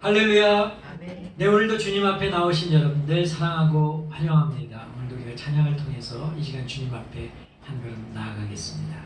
할렐루야. 아멘. 네, 오늘도 주님 앞에 나오신 여러분들 사랑하고 환영합니다. 오늘도 우리가 찬양을 통해서 이 시간 주님 앞에 한 걸음 나아가겠습니다.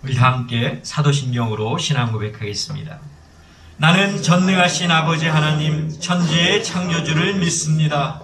우리 다 함께 사도신경으로 신앙 고백하겠습니다. 나는 전능하신 아버지 하나님 천지의 창조주를 믿습니다.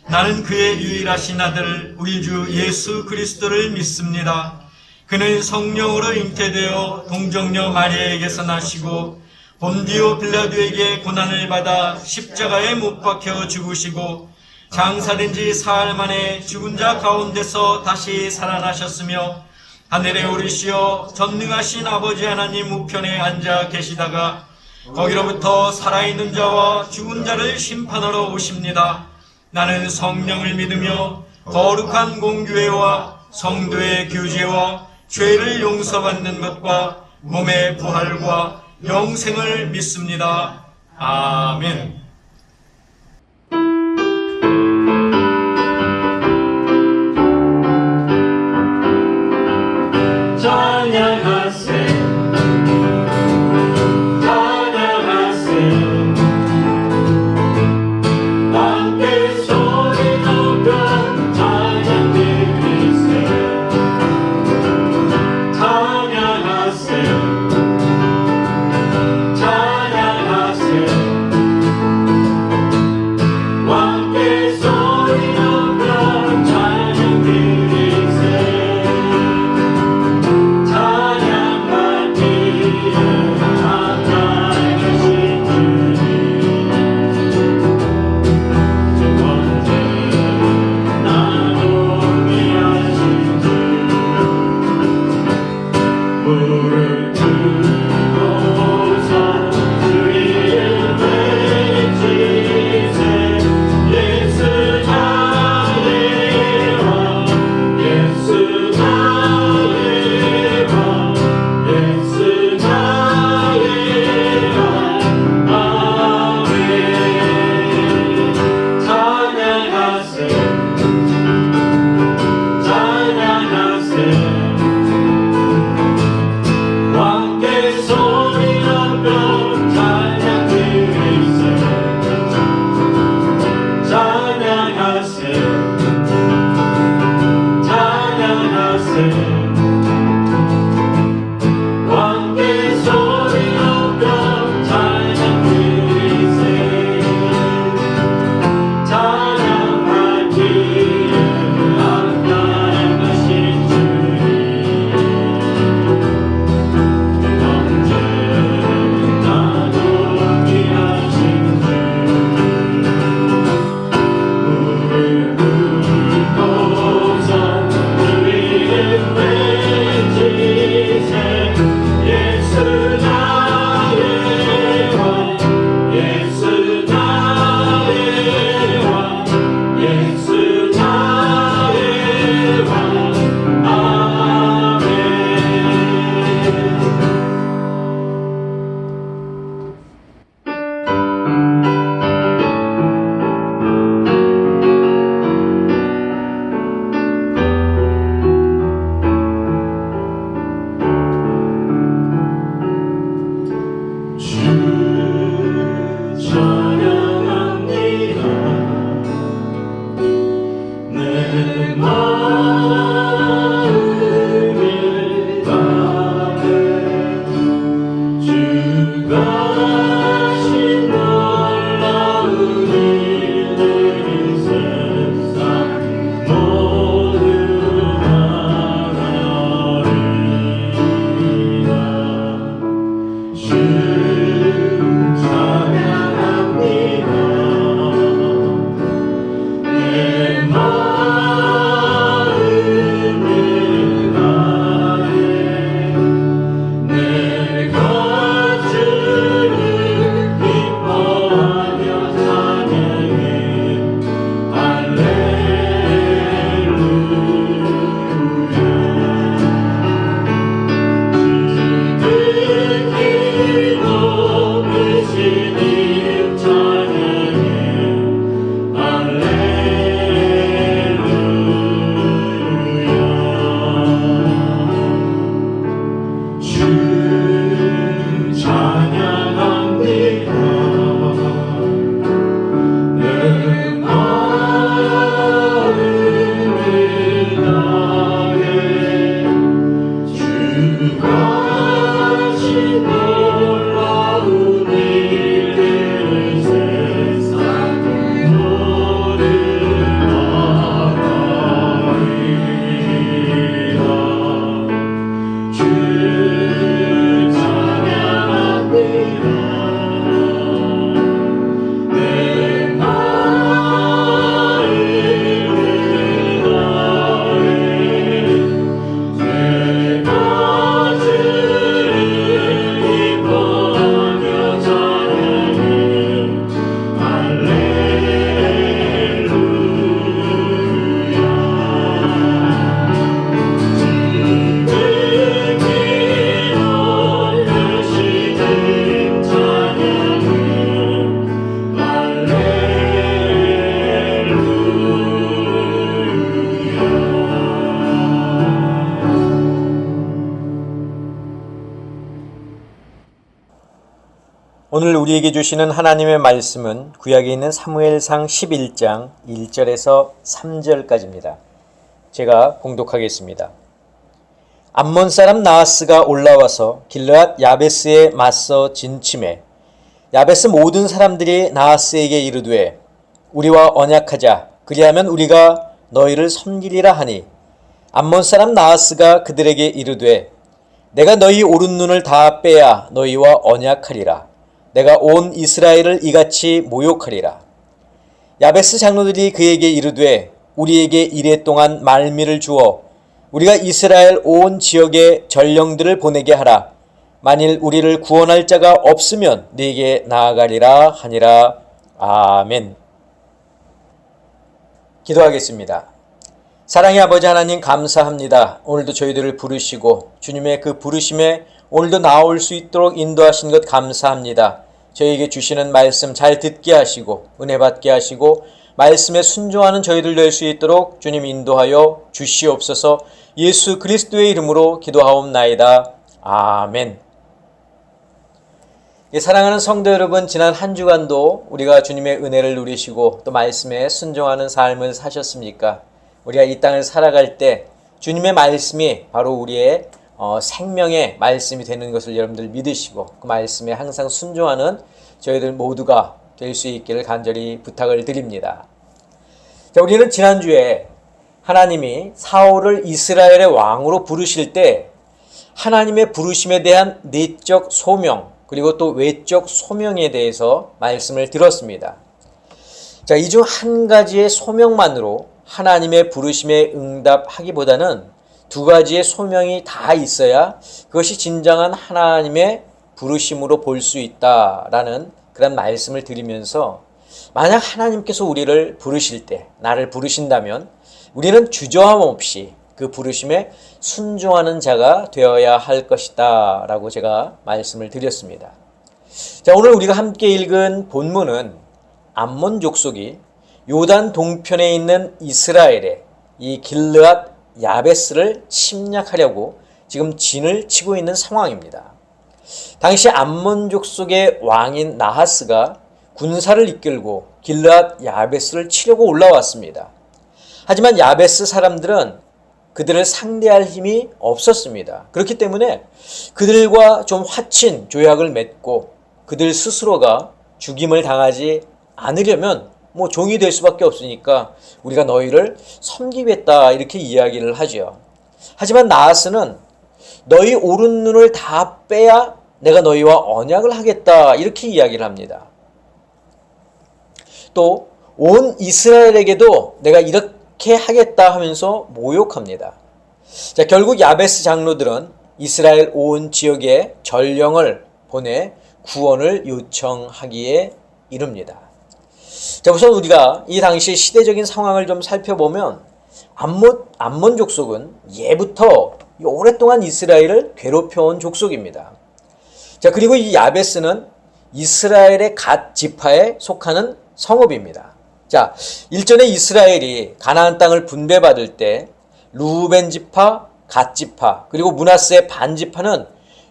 나는 그의 유일하신 아들 우리 주 예수 그리스도를 믿습니다. 그는 성령으로 잉태되어 동정녀 마리아에게서 나시고 본디오 빌라도에게 고난을 받아 십자가에 못 박혀 죽으시고 장사된 지 사흘 만에 죽은 자 가운데서 다시 살아나셨으며 하늘에 오르시어 전능하신 아버지 하나님 우편에 앉아 계시다가 거기로부터 살아있는 자와 죽은 자를 심판하러 오십니다. 나는 성령을 믿으며 거룩한 공교회와 성도의 교제와 죄를 용서받는 것과 몸의 부활과 영생을 믿습니다. 아멘. 예수 오늘 우리에게 주시는 하나님의 말씀은 구약에 있는 사무엘상 11장 1절에서 3절까지입니다. 제가 봉독하겠습니다. 암몬 사람 나하스가 올라와서 길르앗 야베스에 맞서 진침해 야베스 모든 사람들이 나하스에게 이르되 우리와 언약하자 그리하면 우리가 너희를 섬기리라 하니 암몬 사람 나하스가 그들에게 이르되 내가 너희 오른 눈을 다 빼야 너희와 언약하리라. 내가 온 이스라엘을 이같이 모욕하리라. 야베스 장로들이 그에게 이르되 우리에게 이랫동안 말미를 주어 우리가 이스라엘 온 지역에 전령들을 보내게 하라. 만일 우리를 구원할 자가 없으면 네게 나아가리라 하니라. 아멘. 기도하겠습니다. 사랑의 아버지 하나님 감사합니다. 오늘도 저희들을 부르시고 주님의 그 부르심에 오늘도 나올 수 있도록 인도하신 것 감사합니다. 저희에게 주시는 말씀 잘 듣게 하시고 은혜 받게 하시고 말씀에 순종하는 저희들 될 수 있도록 주님 인도하여 주시옵소서. 예수 그리스도의 이름으로 기도하옵나이다. 아멘. 사랑하는 성도 여러분, 지난 한 주간도 우리가 주님의 은혜를 누리시고 또 말씀에 순종하는 삶을 사셨습니까? 우리가 이 땅을 살아갈 때 주님의 말씀이 바로 우리의 생명의 말씀이 되는 것을 여러분들 믿으시고 그 말씀에 항상 순종하는 저희들 모두가 될 수 있기를 간절히 부탁을 드립니다. 자, 우리는 지난주에 하나님이 사울을 이스라엘의 왕으로 부르실 때 하나님의 부르심에 대한 내적 소명 그리고 또 외적 소명에 대해서 말씀을 들었습니다. 자, 이 중 한 가지의 소명만으로 하나님의 부르심에 응답하기보다는 두 가지의 소명이 다 있어야 그것이 진정한 하나님의 부르심으로 볼 수 있다라는 그런 말씀을 드리면서 만약 하나님께서 우리를 부르실 때, 나를 부르신다면 우리는 주저함 없이 그 부르심에 순종하는 자가 되어야 할 것이다 라고 제가 말씀을 드렸습니다. 자, 오늘 우리가 함께 읽은 본문은 암몬 족속이 요단 동편에 있는 이스라엘의 이 길르앗 야베스를 침략하려고 지금 진을 치고 있는 상황입니다. 당시 암몬 족속의 왕인 나하스가 군사를 이끌고 길르앗 야베스를 치려고 올라왔습니다. 하지만 야베스 사람들은 그들을 상대할 힘이 없었습니다. 그렇기 때문에 그들과 좀 화친 조약을 맺고 그들 스스로가 죽임을 당하지 않으려면 종이 될 수밖에 없으니까 우리가 너희를 섬기겠다 이렇게 이야기를 하죠. 하지만 나하스는 너희 오른 눈을 다 빼야 내가 너희와 언약을 하겠다 이렇게 이야기를 합니다. 또 온 이스라엘에게도 내가 이렇게 하겠다 하면서 모욕합니다. 자, 결국 야베스 장로들은 이스라엘 온 지역에 전령을 보내 구원을 요청하기에 이릅니다. 자, 우선 우리가 이 당시 시대적인 상황을 좀 살펴보면 암몬 족속은 예부터 오랫동안 이스라엘을 괴롭혀온 족속입니다. 자, 그리고 이 야베스는 이스라엘의 갓 지파에 속하는 성읍입니다. 자, 일전에 이스라엘이 가나안 땅을 분배받을 때 루벤 지파, 갓 지파, 그리고 므낫세 반 지파는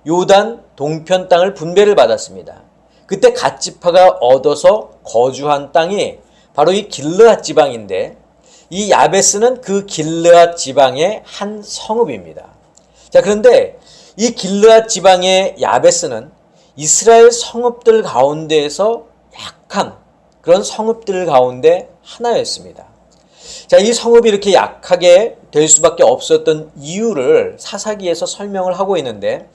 요단 동편 땅을 분배를 받았습니다. 그때 갓 지파가 얻어서 거주한 땅이 바로 이 길르앗 지방인데, 이 야베스는 그 길르앗 지방의 한 성읍입니다. 자, 그런데 이 길르앗 지방의 야베스는 이스라엘 성읍들 가운데에서 약한 그런 성읍들 가운데 하나였습니다. 자, 이 성읍이 이렇게 약하게 될 수밖에 없었던 이유를 사사기에서 설명을 하고 있는데,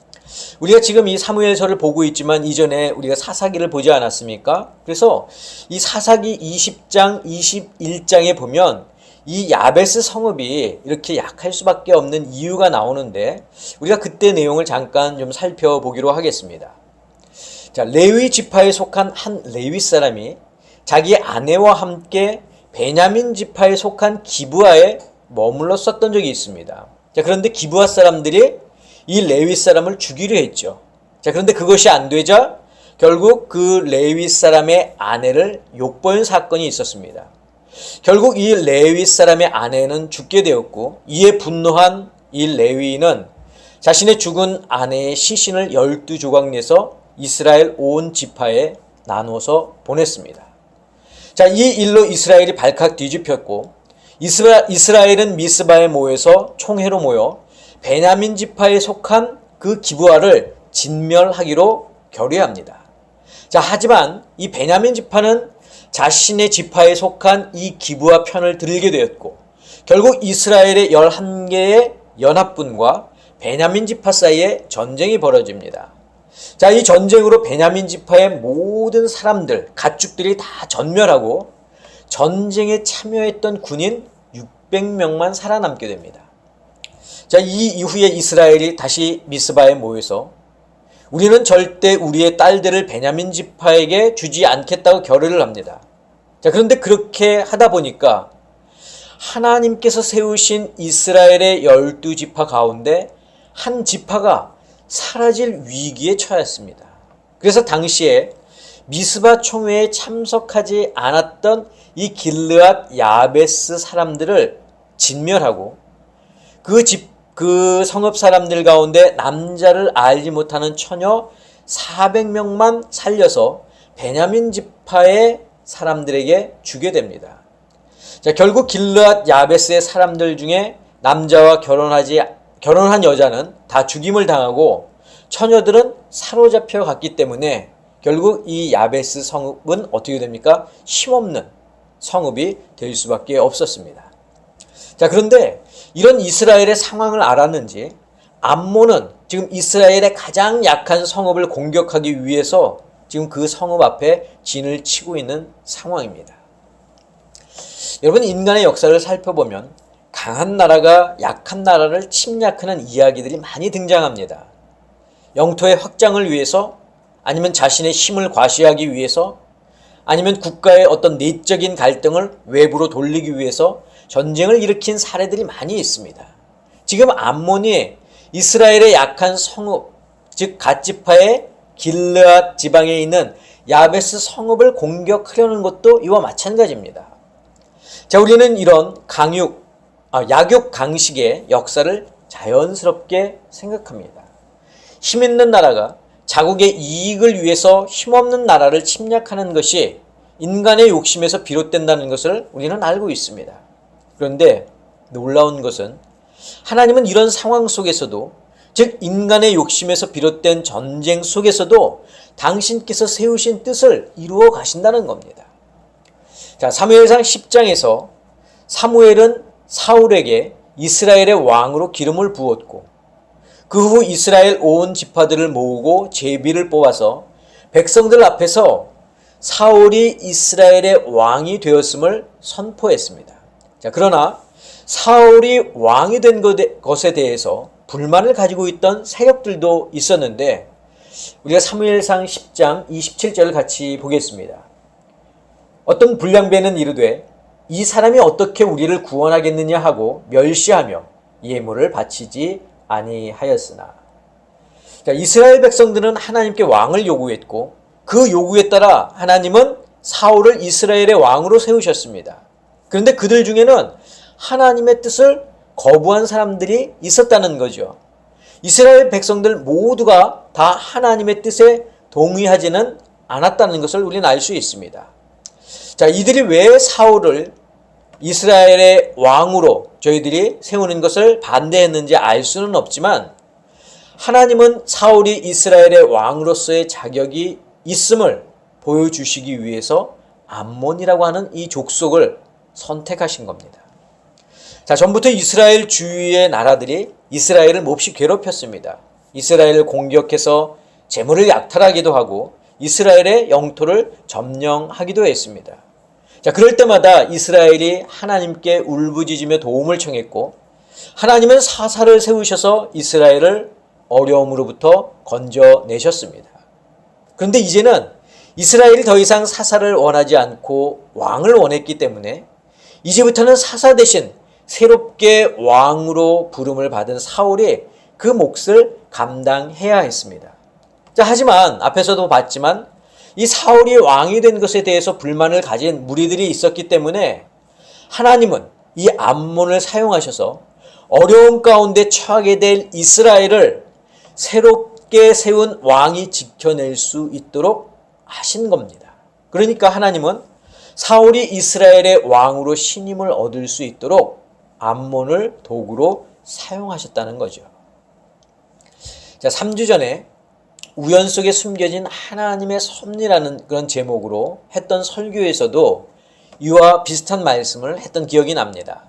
우리가 지금 이 사무엘서를 보고 있지만 이전에 우리가 사사기를 보지 않았습니까? 그래서 이 사사기 20장, 21장에 보면 이 야베스 성읍이 이렇게 약할 수밖에 없는 이유가 나오는데, 우리가 그때 내용을 잠깐 좀 살펴보기로 하겠습니다. 자, 레위 지파에 속한 한 레위 사람이 자기 아내와 함께 베냐민 지파에 속한 기브아에 머물렀었던 적이 있습니다. 자, 그런데 기브아 사람들이 이 레위 사람을 죽이려 했죠. 자, 그런데 그것이 안 되자 결국 그 레위 사람의 아내를 욕보인 사건이 있었습니다. 결국 이 레위 사람의 아내는 죽게 되었고, 이에 분노한 이 레위인은 자신의 죽은 아내의 시신을 12조각 내서 이스라엘 온 지파에 나눠서 보냈습니다. 자, 이 일로 이스라엘이 발칵 뒤집혔고, 이스라엘은 미스바에 모여서 총회로 모여 베냐민 지파에 속한 그 기브아를 진멸하기로 결의합니다. 자, 하지만 이 베냐민 지파는 자신의 지파에 속한 이 기브아 편을 들게 되었고, 결국 이스라엘의 11개의 연합군과 베냐민 지파 사이에 전쟁이 벌어집니다. 자, 이 전쟁으로 베냐민 지파의 모든 사람들, 가축들이 다 전멸하고 전쟁에 참여했던 군인 600명만 살아남게 됩니다. 자, 이 이후에 이스라엘이 다시 미스바에 모여서 우리는 절대 우리의 딸들을 베냐민 지파에게 주지 않겠다고 결의를 합니다. 자, 그런데 그렇게 하다 보니까 하나님께서 세우신 이스라엘의 12지파 가운데 한 지파가 사라질 위기에 처했습니다. 그래서 당시에 미스바 총회에 참석하지 않았던 이 길르앗 야베스 사람들을 진멸하고 그 성읍 사람들 가운데 남자를 알지 못하는 처녀 400명만 살려서 베냐민 지파의 사람들에게 주게 됩니다. 자, 결국 길르앗 야베스의 사람들 중에 남자와 결혼한 여자는 다 죽임을 당하고 처녀들은 사로잡혀 갔기 때문에 결국 이 야베스 성읍은 어떻게 됩니까? 힘없는 성읍이 될 수밖에 없었습니다. 자, 그런데 이런 이스라엘의 상황을 알았는지 암몬은 지금 이스라엘의 가장 약한 성읍을 공격하기 위해서 지금 그 성읍 앞에 진을 치고 있는 상황입니다. 여러분, 인간의 역사를 살펴보면 강한 나라가 약한 나라를 침략하는 이야기들이 많이 등장합니다. 영토의 확장을 위해서, 아니면 자신의 힘을 과시하기 위해서, 아니면 국가의 어떤 내적인 갈등을 외부로 돌리기 위해서 전쟁을 일으킨 사례들이 많이 있습니다. 지금 암몬이 이스라엘의 약한 성읍, 즉 갓지파의 길르앗 지방에 있는 야베스 성읍을 공격하려는 것도 이와 마찬가지입니다. 자, 우리는 이런 약육 강식의 역사를 자연스럽게 생각합니다. 힘 있는 나라가 자국의 이익을 위해서 힘없는 나라를 침략하는 것이 인간의 욕심에서 비롯된다는 것을 우리는 알고 있습니다. 그런데 놀라운 것은 하나님은 이런 상황 속에서도, 즉 인간의 욕심에서 비롯된 전쟁 속에서도 당신께서 세우신 뜻을 이루어 가신다는 겁니다. 자, 사무엘상 10장에서 사무엘은 사울에게 이스라엘의 왕으로 기름을 부었고, 그 후 이스라엘 온 지파들을 모으고 제비를 뽑아서 백성들 앞에서 사울이 이스라엘의 왕이 되었음을 선포했습니다. 자, 그러나 사울이 왕이 된 것에 대해서 불만을 가지고 있던 세력들도 있었는데, 우리가 사무엘상 10장 27절을 같이 보겠습니다. 어떤 불량배는 이르되 이 사람이 어떻게 우리를 구원하겠느냐 하고 멸시하며 예물을 바치지 아니하였으나. 자, 이스라엘 백성들은 하나님께 왕을 요구했고, 그 요구에 따라 하나님은 사울을 이스라엘의 왕으로 세우셨습니다. 그런데 그들 중에는 하나님의 뜻을 거부한 사람들이 있었다는 거죠. 이스라엘 백성들 모두가 다 하나님의 뜻에 동의하지는 않았다는 것을 우리는 알 수 있습니다. 자, 이들이 왜 사울을 이스라엘의 왕으로 저희들이 세우는 것을 반대했는지 알 수는 없지만, 하나님은 사울이 이스라엘의 왕으로서의 자격이 있음을 보여주시기 위해서 암몬이라고 하는 이 족속을 선택하신 겁니다. 자, 전부터 이스라엘 주위의 나라들이 이스라엘을 몹시 괴롭혔습니다. 이스라엘을 공격해서 재물을 약탈하기도 하고 이스라엘의 영토를 점령하기도 했습니다. 자, 그럴 때마다 이스라엘이 하나님께 울부짖으며 도움을 청했고, 하나님은 사사를 세우셔서 이스라엘을 어려움으로부터 건져내셨습니다. 그런데 이제는 이스라엘이 더 이상 사사를 원하지 않고 왕을 원했기 때문에 이제부터는 사사 대신 새롭게 왕으로 부름을 받은 사울이 그 몫을 감당해야 했습니다. 자, 하지만 앞에서도 봤지만 이 사울이 왕이 된 것에 대해서 불만을 가진 무리들이 있었기 때문에 하나님은 이 암몬을 사용하셔서 어려움 가운데 처하게 될 이스라엘을 새롭게 세운 왕이 지켜낼 수 있도록 하신 겁니다. 그러니까 하나님은 사울이 이스라엘의 왕으로 신임을 얻을 수 있도록 암몬을 도구로 사용하셨다는 거죠. 자, 3주 전에 우연 속에 숨겨진 하나님의 섭리라는 그런 제목으로 했던 설교에서도 이와 비슷한 말씀을 했던 기억이 납니다.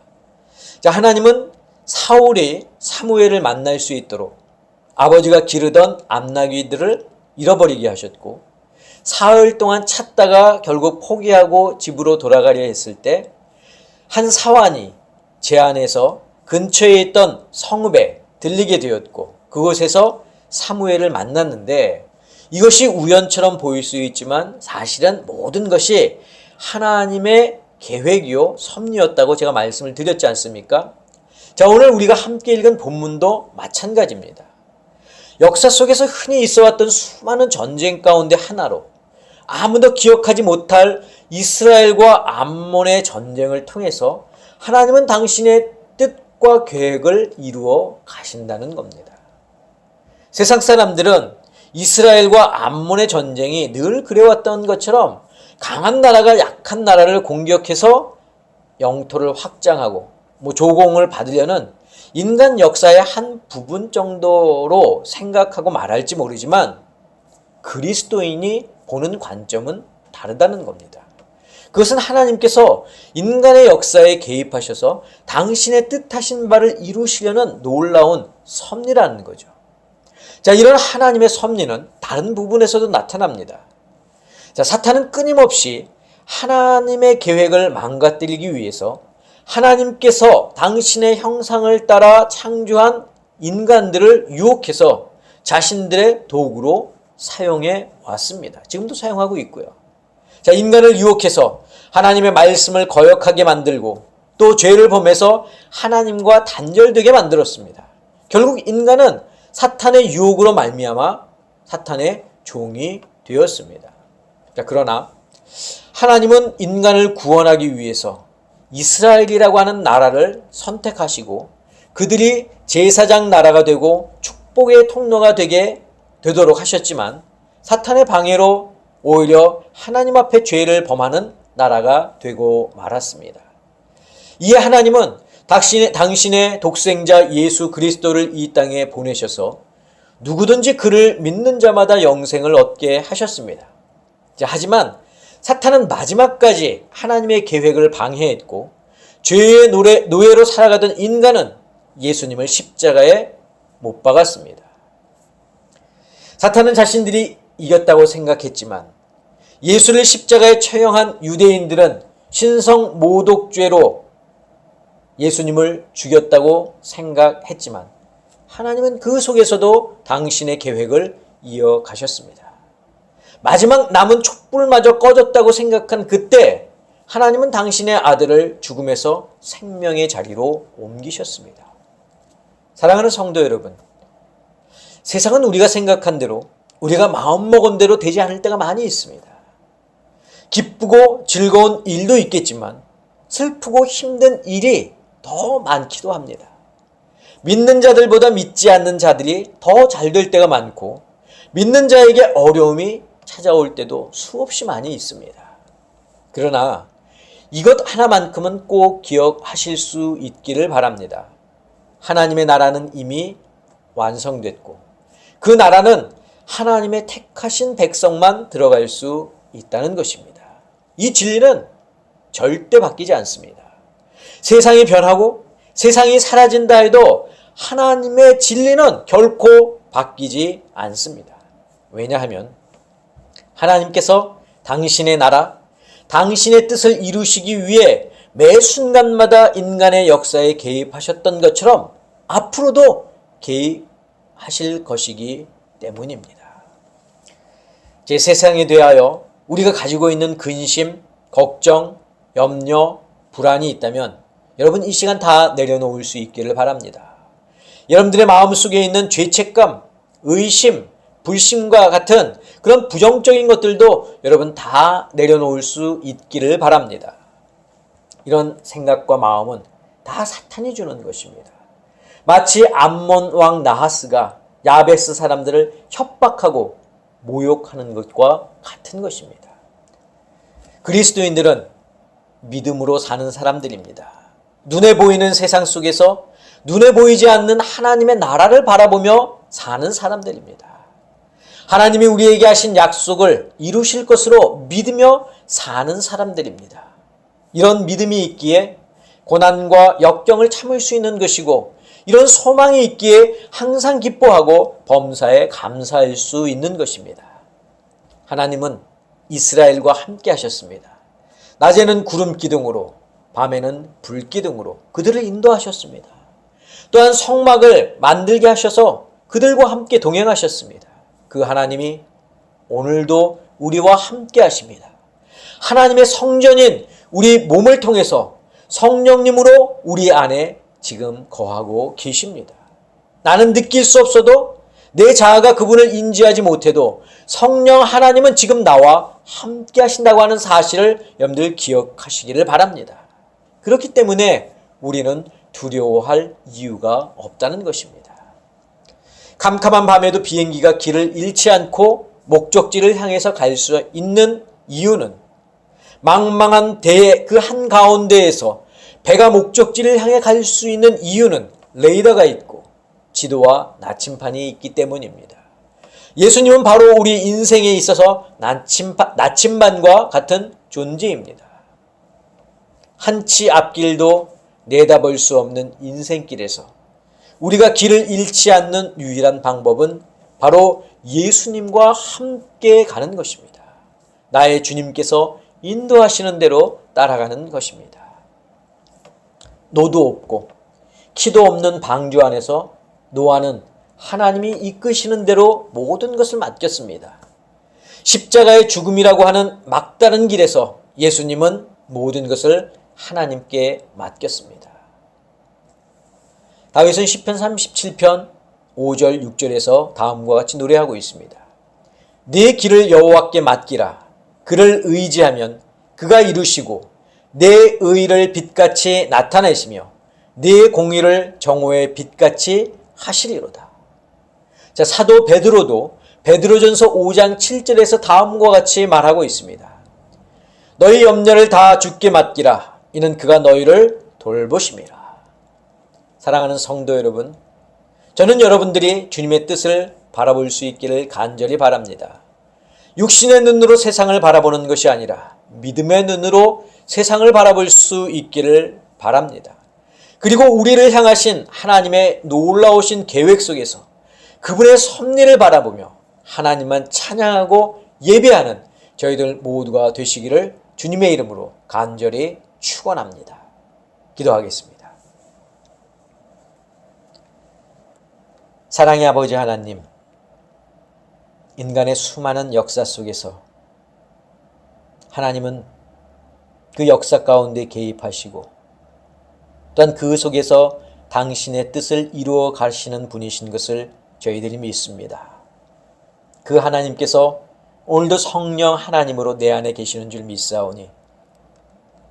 자, 하나님은 사울이 사무엘을 만날 수 있도록 아버지가 기르던 암나귀들을 잃어버리게 하셨고, 사흘 동안 찾다가 결국 포기하고 집으로 돌아가려 했을 때 한 사환이 제 안에서 근처에 있던 성읍에 들리게 되었고, 그곳에서 사무엘을 만났는데, 이것이 우연처럼 보일 수 있지만 사실은 모든 것이 하나님의 계획이요 섭리였다고 제가 말씀을 드렸지 않습니까? 자, 오늘 우리가 함께 읽은 본문도 마찬가지입니다. 역사 속에서 흔히 있어왔던 수많은 전쟁 가운데 하나로 아무도 기억하지 못할 이스라엘과 암몬의 전쟁을 통해서 하나님은 당신의 뜻과 계획을 이루어 가신다는 겁니다. 세상 사람들은 이스라엘과 암몬의 전쟁이 늘 그래왔던 것처럼 강한 나라가 약한 나라를 공격해서 영토를 확장하고 조공을 받으려는 인간 역사의 한 부분 정도로 생각하고 말할지 모르지만, 그리스도인이 보는 관점은 다르다는 겁니다. 그것은 하나님께서 인간의 역사에 개입하셔서 당신의 뜻하신 바를 이루시려는 놀라운 섭리라는 거죠. 자, 이런 하나님의 섭리는 다른 부분에서도 나타납니다. 자, 사탄은 끊임없이 하나님의 계획을 망가뜨리기 위해서 하나님께서 당신의 형상을 따라 창조한 인간들을 유혹해서 자신들의 도구로 사용해 왔습니다. 지금도 사용하고 있고요. 자, 인간을 유혹해서 하나님의 말씀을 거역하게 만들고 또 죄를 범해서 하나님과 단절되게 만들었습니다. 결국 인간은 사탄의 유혹으로 말미암아 사탄의 종이 되었습니다. 자, 그러나 하나님은 인간을 구원하기 위해서 이스라엘이라고 하는 나라를 선택하시고 그들이 제사장 나라가 되고 축복의 통로가 되도록 하셨지만, 사탄의 방해로 오히려 하나님 앞에 죄를 범하는 나라가 되고 말았습니다. 이에 하나님은 당신의 독생자 예수 그리스도를 이 땅에 보내셔서 누구든지 그를 믿는 자마다 영생을 얻게 하셨습니다. 하지만 사탄은 마지막까지 하나님의 계획을 방해했고, 죄의 노예로 살아가던 인간은 예수님을 십자가에 못 박았습니다. 사탄은 자신들이 이겼다고 생각했지만, 예수를 십자가에 처형한 유대인들은 신성 모독죄로 예수님을 죽였다고 생각했지만, 하나님은 그 속에서도 당신의 계획을 이어가셨습니다. 마지막 남은 촛불마저 꺼졌다고 생각한 그때 하나님은 당신의 아들을 죽음에서 생명의 자리로 옮기셨습니다. 사랑하는 성도 여러분, 세상은 우리가 생각한 대로, 우리가 마음먹은 대로 되지 않을 때가 많이 있습니다. 기쁘고 즐거운 일도 있겠지만 슬프고 힘든 일이 더 많기도 합니다. 믿는 자들보다 믿지 않는 자들이 더 잘 될 때가 많고, 믿는 자에게 어려움이 찾아올 때도 수없이 많이 있습니다. 그러나 이것 하나만큼은 꼭 기억하실 수 있기를 바랍니다. 하나님의 나라는 이미 완성됐고 그 나라는 하나님의 택하신 백성만 들어갈 수 있다는 것입니다. 이 진리는 절대 바뀌지 않습니다. 세상이 변하고 세상이 사라진다 해도 하나님의 진리는 결코 바뀌지 않습니다. 왜냐하면 하나님께서 당신의 나라, 당신의 뜻을 이루시기 위해 매 순간마다 인간의 역사에 개입하셨던 것처럼 앞으로도 개입하실 것이기 때문입니다. 제 세상에 대하여 우리가 가지고 있는 근심, 걱정, 염려, 불안이 있다면 여러분 이 시간 다 내려놓을 수 있기를 바랍니다. 여러분들의 마음속에 있는 죄책감, 의심, 불신과 같은 그런 부정적인 것들도 여러분 다 내려놓을 수 있기를 바랍니다. 이런 생각과 마음은 다 사탄이 주는 것입니다. 마치 암몬 왕 나하스가 야베스 사람들을 협박하고 모욕하는 것과 같은 것입니다. 그리스도인들은 믿음으로 사는 사람들입니다. 눈에 보이는 세상 속에서 눈에 보이지 않는 하나님의 나라를 바라보며 사는 사람들입니다. 하나님이 우리에게 하신 약속을 이루실 것으로 믿으며 사는 사람들입니다. 이런 믿음이 있기에 고난과 역경을 참을 수 있는 것이고 이런 소망이 있기에 항상 기뻐하고 범사에 감사할 수 있는 것입니다. 하나님은 이스라엘과 함께 하셨습니다. 낮에는 구름 기둥으로 밤에는 불 기둥으로 그들을 인도하셨습니다. 또한 성막을 만들게 하셔서 그들과 함께 동행하셨습니다. 그 하나님이 오늘도 우리와 함께 하십니다. 하나님의 성전인 우리 몸을 통해서 성령님으로 우리 안에 지금 거하고 계십니다. 나는 느낄 수 없어도 내 자아가 그분을 인지하지 못해도 성령 하나님은 지금 나와 함께 하신다고 하는 사실을 여러분들 기억하시기를 바랍니다. 그렇기 때문에 우리는 두려워할 이유가 없다는 것입니다. 캄캄한 밤에도 비행기가 길을 잃지 않고 목적지를 향해서 갈 수 있는 이유는 망망한 대의 그 한가운데에서 배가 목적지를 향해 갈 수 있는 이유는 레이더가 있고 지도와 나침판이 있기 때문입니다. 예수님은 바로 우리 인생에 있어서 나침반과 같은 존재입니다. 한치 앞길도 내다볼 수 없는 인생길에서 우리가 길을 잃지 않는 유일한 방법은 바로 예수님과 함께 가는 것입니다. 나의 주님께서 인도하시는 대로 따라가는 것입니다. 노도 없고 키도 없는 방주 안에서 노아는 하나님이 이끄시는 대로 모든 것을 맡겼습니다. 십자가의 죽음이라고 하는 막다른 길에서 예수님은 모든 것을 하나님께 맡겼습니다. 다윗은 시편 37편 5절 6절에서 다음과 같이 노래하고 있습니다. 네 길을 여호와께 맡기라. 그를 의지하면 그가 이루시고 내 의를 빛같이 나타내시며 네 공의를 정오의 빛같이 하시리로다. 자, 사도 베드로도 베드로전서 5장 7절에서 다음과 같이 말하고 있습니다. 너희 염려를 다 주께 맡기라. 이는 그가 너희를 돌보심이라. 사랑하는 성도 여러분, 저는 여러분들이 주님의 뜻을 바라볼 수 있기를 간절히 바랍니다. 육신의 눈으로 세상을 바라보는 것이 아니라 믿음의 눈으로 세상을 바라볼 수 있기를 바랍니다. 그리고 우리를 향하신 하나님의 놀라우신 계획 속에서 그분의 섭리를 바라보며 하나님만 찬양하고 예배하는 저희들 모두가 되시기를 주님의 이름으로 간절히 축원합니다. 기도하겠습니다. 사랑의 아버지 하나님, 인간의 수많은 역사 속에서 하나님은 그 역사 가운데 개입하시고 또한 그 속에서 당신의 뜻을 이루어 가시는 분이신 것을 저희들이 믿습니다. 그 하나님께서 오늘도 성령 하나님으로 내 안에 계시는 줄 믿사오니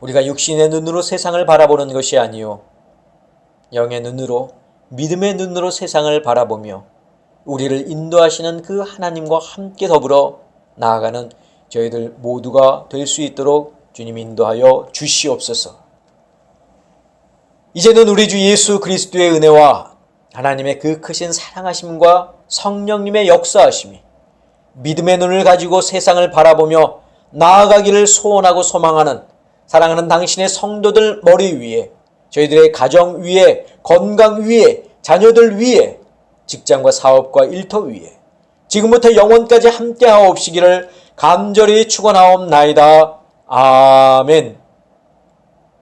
우리가 육신의 눈으로 세상을 바라보는 것이 아니요 영의 눈으로 믿음의 눈으로 세상을 바라보며 우리를 인도하시는 그 하나님과 함께 더불어 나아가는 저희들 모두가 될 수 있도록 주님 인도하여 주시옵소서. 이제는 우리 주 예수 그리스도의 은혜와 하나님의 그 크신 사랑하심과 성령님의 역사하심이 믿음의 눈을 가지고 세상을 바라보며 나아가기를 소원하고 소망하는 사랑하는 당신의 성도들 머리 위에, 저희들의 가정 위에, 건강 위에, 자녀들 위에, 직장과 사업과 일터 위에 지금부터 영원까지 함께하옵시기를 간절히 축원하옵나이다. 아멘.